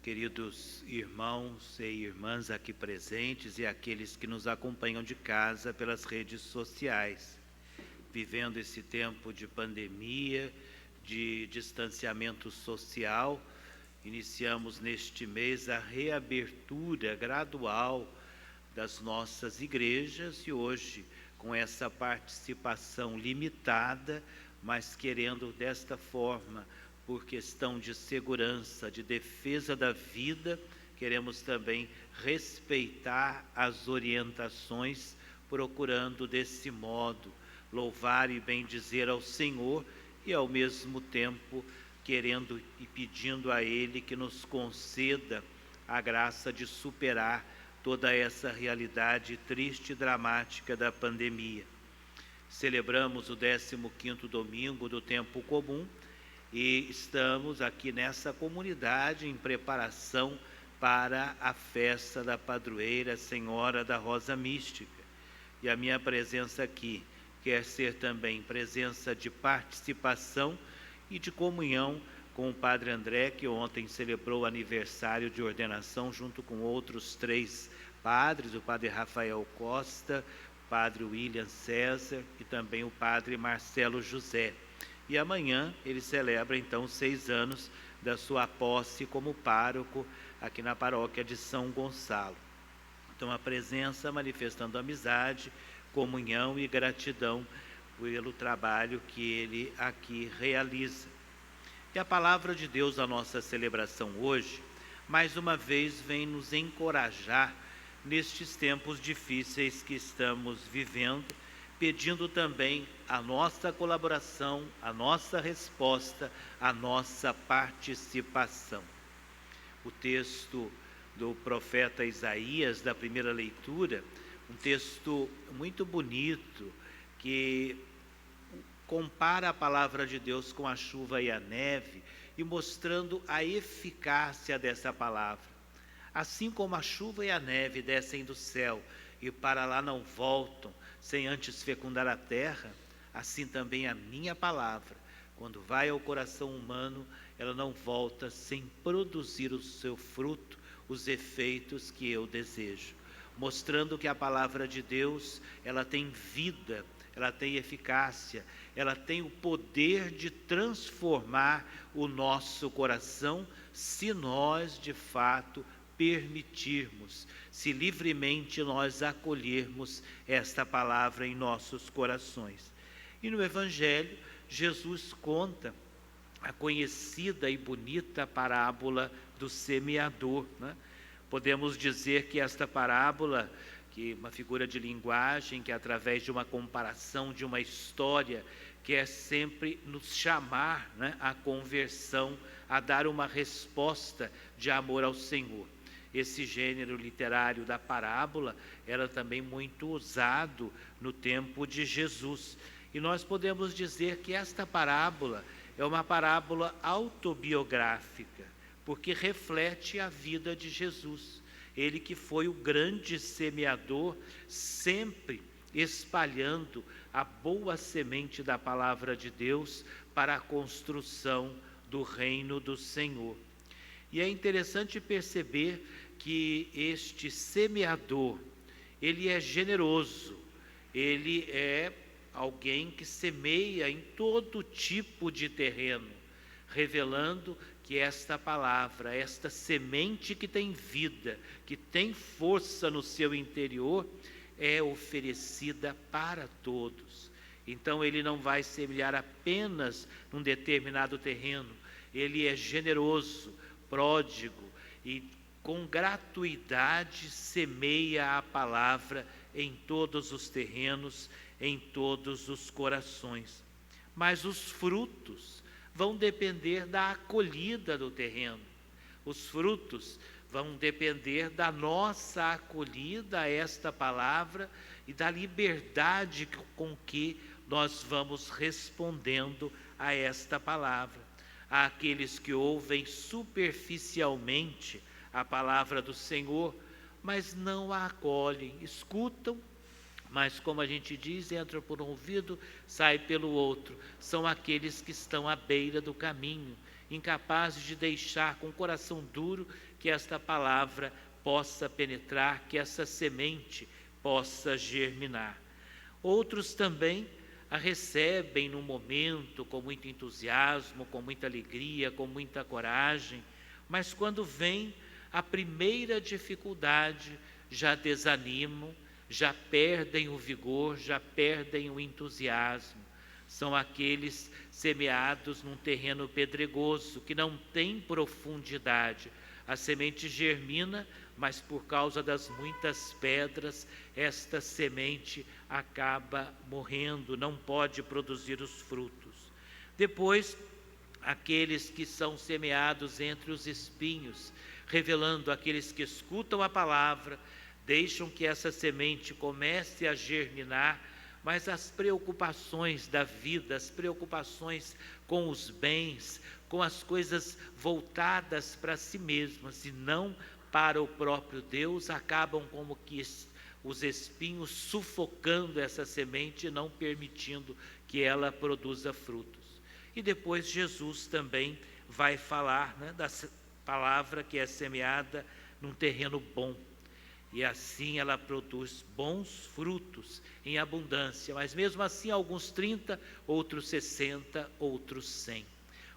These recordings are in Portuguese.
queridos irmãos e irmãs aqui presentes e aqueles que nos acompanham de casa pelas redes sociais. Vivendo esse tempo de pandemia, de distanciamento social, iniciamos neste mês a reabertura gradual das nossas igrejas e hoje, com essa participação limitada, mas querendo desta forma, por questão de segurança, de defesa da vida, queremos também respeitar as orientações, procurando desse modo louvar e bendizer ao Senhor e ao mesmo tempo querendo e pedindo a Ele que nos conceda a graça de superar toda essa realidade triste e dramática da pandemia. Celebramos o 15º domingo do tempo comum e estamos aqui nessa comunidade em preparação para a festa da padroeira Senhora da Rosa Mística. E a minha presença aqui quer ser também presença de participação e de comunhão com o Padre André, que ontem celebrou o aniversário de ordenação junto com outros 3 padres, o Padre Rafael Costa, o Padre William César e também o Padre Marcelo José. E amanhã ele celebra então 6 anos da sua posse como pároco aqui na paróquia de São Gonçalo. Então a presença manifestando amizade, comunhão e gratidão pelo trabalho que ele aqui realiza. E a palavra de Deus da nossa celebração hoje, mais uma vez, vem nos encorajar nestes tempos difíceis que estamos vivendo, pedindo também a nossa colaboração, a nossa resposta, a nossa participação. O texto do profeta Isaías, da primeira leitura, um texto muito bonito, que compara a palavra de Deus com a chuva e a neve, e mostrando a eficácia dessa palavra. Assim como a chuva e a neve descem do céu e para lá não voltam, sem antes fecundar a terra, assim também a minha palavra, quando vai ao coração humano, ela não volta sem produzir o seu fruto, os efeitos que eu desejo. Mostrando que a palavra de Deus, ela tem vida, ela tem eficácia, ela tem o poder de transformar o nosso coração, se nós de fato permitirmos, se livremente nós acolhermos esta palavra em nossos corações. E no Evangelho, Jesus conta a conhecida e bonita parábola do semeador, né? Podemos dizer que esta parábola, que é uma figura de linguagem, que através de uma comparação, de uma história, quer sempre nos chamar, né, à conversão, a dar uma resposta de amor ao Senhor. Esse gênero literário da parábola era também muito usado no tempo de Jesus. E nós podemos dizer que esta parábola é uma parábola autobiográfica, porque reflete a vida de Jesus. Ele que foi o grande semeador, sempre espalhando a boa semente da palavra de Deus para a construção do reino do Senhor. E é interessante perceber que este semeador, ele é generoso, ele é alguém que semeia em todo tipo de terreno, revelando que esta palavra, esta semente que tem vida, que tem força no seu interior, é oferecida para todos. Então ele não vai semear apenas num determinado terreno, ele é generoso, pródigo e com gratuidade semeia a palavra em todos os terrenos, em todos os corações. Mas os frutos vão depender da acolhida do terreno. Os frutos vão depender da nossa acolhida a esta palavra e da liberdade com que nós vamos respondendo a esta palavra. Há aqueles que ouvem superficialmente a palavra do Senhor, mas não a acolhem, escutam, mas como a gente diz, entra por um ouvido, sai pelo outro. São aqueles que estão à beira do caminho incapazes de deixar com o coração duro que esta palavra possa penetrar, que essa semente possa germinar. Outros também a recebem no momento com muito entusiasmo, com muita alegria, com muita coragem, mas quando vem a primeira dificuldade, já desanimam, já perdem o vigor, já perdem o entusiasmo. São aqueles semeados num terreno pedregoso, que não tem profundidade. A semente germina, mas por causa das muitas pedras, esta semente acaba morrendo, não pode produzir os frutos. Depois, aqueles que são semeados entre os espinhos, revelando aqueles que escutam a palavra, deixam que essa semente comece a germinar, mas as preocupações da vida, as preocupações com os bens, com as coisas voltadas para si mesmas e não para o próprio Deus, acabam como que os espinhos sufocando essa semente e não permitindo que ela produza frutos. E depois Jesus também vai falar, da palavra que é semeada num terreno bom. E assim ela produz bons frutos em abundância, mas mesmo assim alguns 30, outros 60, outros 100.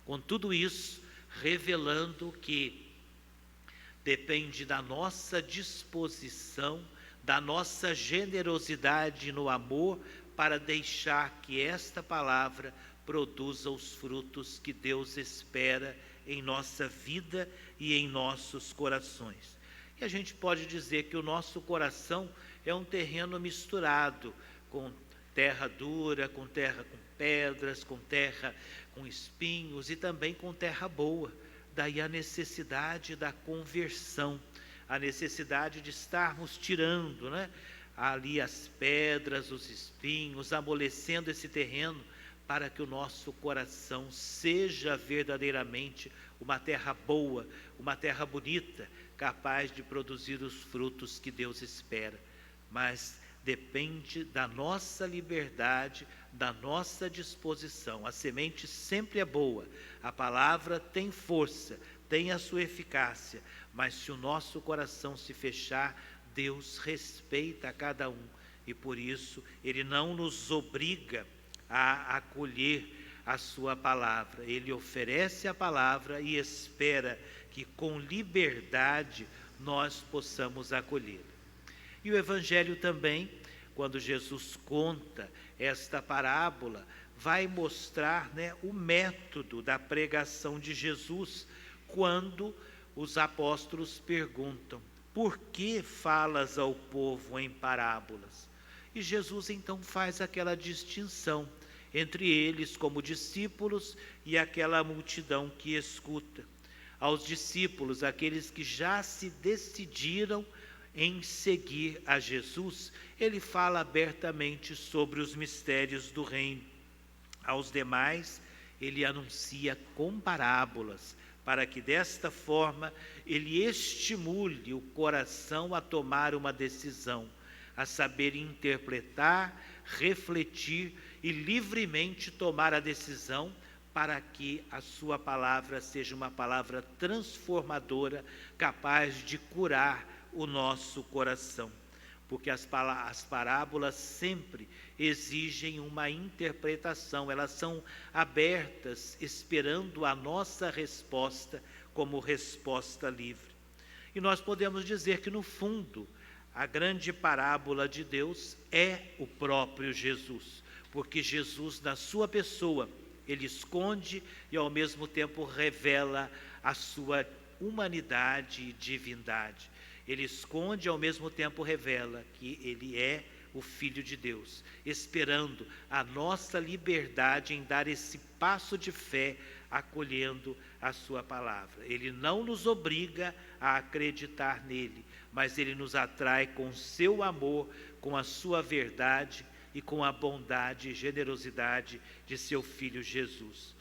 Com tudo isso, revelando que depende da nossa disposição, da nossa generosidade no amor, para deixar que esta palavra produza os frutos que Deus espera em nossa vida e em nossos corações. E a gente pode dizer que o nosso coração é um terreno misturado com terra dura, com terra com pedras, com terra com espinhos e também com terra boa. Daí a necessidade da conversão, a necessidade de estarmos tirando, ali as pedras, os espinhos, amolecendo esse terreno para que o nosso coração seja verdadeiramente uma terra boa, uma terra bonita, capaz de produzir os frutos que Deus espera. Mas depende da nossa liberdade, da nossa disposição. A semente sempre é boa, a palavra tem força, tem a sua eficácia, mas se o nosso coração se fechar, Deus respeita a cada um e por isso Ele não nos obriga a acolher a sua palavra. Ele oferece a palavra e espera que com liberdade nós possamos acolher. E o Evangelho também, quando Jesus conta esta parábola, vai mostrar o método da pregação de Jesus, quando os apóstolos perguntam: por que falas ao povo em parábolas? E Jesus então faz aquela distinção entre eles como discípulos e aquela multidão que escuta. Aos discípulos, aqueles que já se decidiram em seguir a Jesus, ele fala abertamente sobre os mistérios do reino. Aos demais, ele anuncia com parábolas, para que desta forma ele estimule o coração a tomar uma decisão, a saber interpretar, refletir e livremente tomar a decisão para que a sua palavra seja uma palavra transformadora, capaz de curar o nosso coração. Porque as parábolas sempre exigem uma interpretação, elas são abertas, esperando a nossa resposta como resposta livre. E nós podemos dizer que, no fundo, a grande parábola de Deus é o próprio Jesus, porque Jesus, na sua pessoa, ele esconde e ao mesmo tempo revela a sua humanidade e divindade. Ele esconde e ao mesmo tempo revela que ele é o Filho de Deus, esperando a nossa liberdade em dar esse passo de fé, acolhendo a sua palavra. Ele não nos obriga a acreditar nele, mas ele nos atrai com seu amor, com a sua verdade e com a bondade e generosidade de seu Filho Jesus.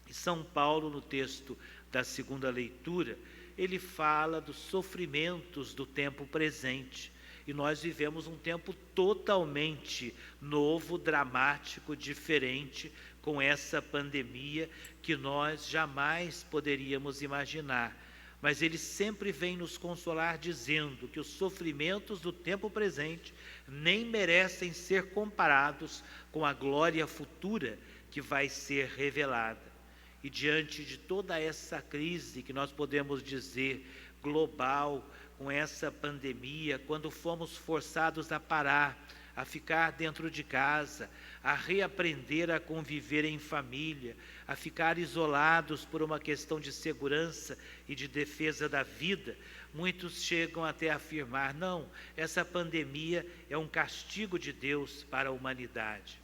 E São Paulo, no texto da segunda leitura, ele fala dos sofrimentos do tempo presente. E nós vivemos um tempo totalmente novo, dramático, diferente, com essa pandemia que nós jamais poderíamos imaginar. Mas Ele sempre vem nos consolar dizendo que os sofrimentos do tempo presente nem merecem ser comparados com a glória futura que vai ser revelada. E diante de toda essa crise que nós podemos dizer global, com essa pandemia, quando fomos forçados a parar, a ficar dentro de casa, a reaprender a conviver em família, a ficar isolados por uma questão de segurança e de defesa da vida, muitos chegam até a afirmar: não, essa pandemia é um castigo de Deus para a humanidade.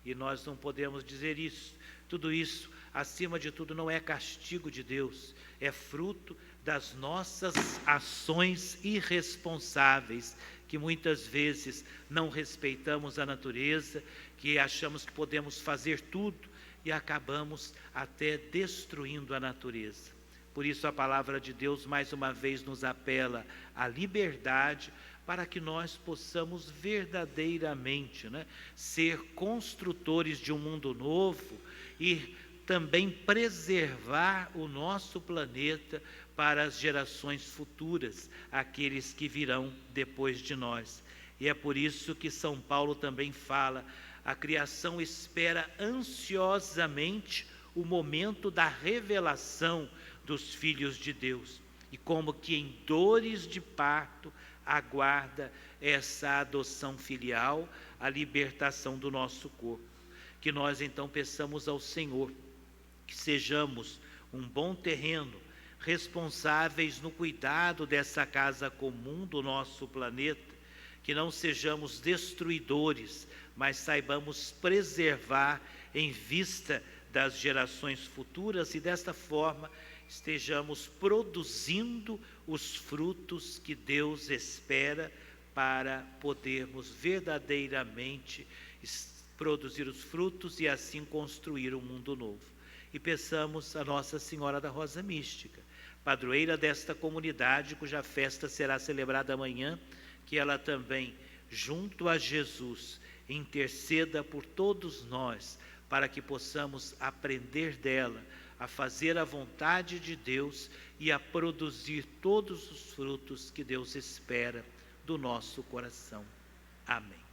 E nós não podemos dizer isso. Tudo isso, acima de tudo, não é castigo de Deus, é fruto das nossas ações irresponsáveis, que muitas vezes não respeitamos a natureza, que achamos que podemos fazer tudo e acabamos até destruindo a natureza. Por isso a palavra de Deus mais uma vez nos apela à liberdade, para que nós possamos verdadeiramente, ser construtores de um mundo novo e também preservar o nosso planeta para as gerações futuras, aqueles que virão depois de nós. E é por isso que São Paulo também fala: a criação espera ansiosamente o momento da revelação dos filhos de Deus, e como que em dores de parto aguarda essa adoção filial, a libertação do nosso corpo. Que nós então peçamos ao Senhor que sejamos um bom terreno, responsáveis no cuidado dessa casa comum do nosso planeta, que não sejamos destruidores, mas saibamos preservar em vista das gerações futuras, e desta forma estejamos produzindo os frutos que Deus espera, para podermos verdadeiramente produzir os frutos e assim construir um mundo novo. E peçamos a Nossa Senhora da Rosa Mística, padroeira desta comunidade, cuja festa será celebrada amanhã, que ela também, junto a Jesus, interceda por todos nós, para que possamos aprender dela, a fazer a vontade de Deus e a produzir todos os frutos que Deus espera do nosso coração. Amém.